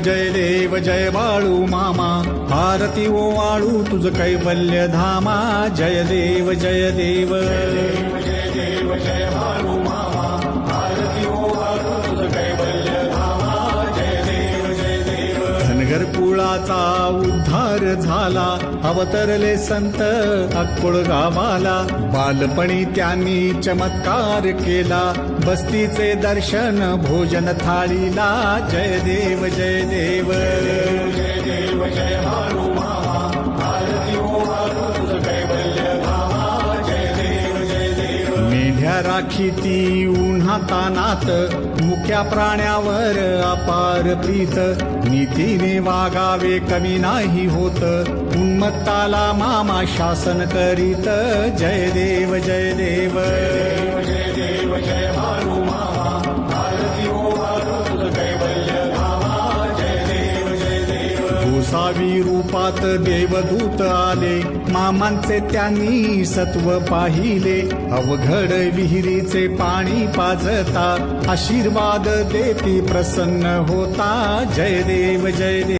जय बाळू मामा, आरती ओवाळू तुझ कैवल्य धामा. जय देव जय देव जय बाळू मामा, आरती ओवाळू तुझ कैवल्य धामा. जय देव धनगर कुळाचा उद्धार झाला, अवतरले संत अक्कोळ गावाला. बालपणी त्यांनी चमत्कार केला, बस्तीचे दर्शन भोजन थाळीला. जय देव जय देव जय बाळू मामा, आरती ओवाळू तुझ कैवल्य धामा. जय देव मेढ्या राखीती उन्हातानात, मुक्या प्राण्यावर अपार प्रीत. नीतीने वागावे कमी नाही होत, उन्मत्ताला मामा शासन करीत. जय देव जय देव जय बाळू मामा, आरती ओवाळू तुझ कैवल्य धामा. जय देव गोसावी रूपात देवदूत आले, मामांचे त्यांनी सत्व पाहिले. अवघड विहिरीचे पाणी पाजता, आशीर्वाद देती प्रसन्न होता. जय देव जय देव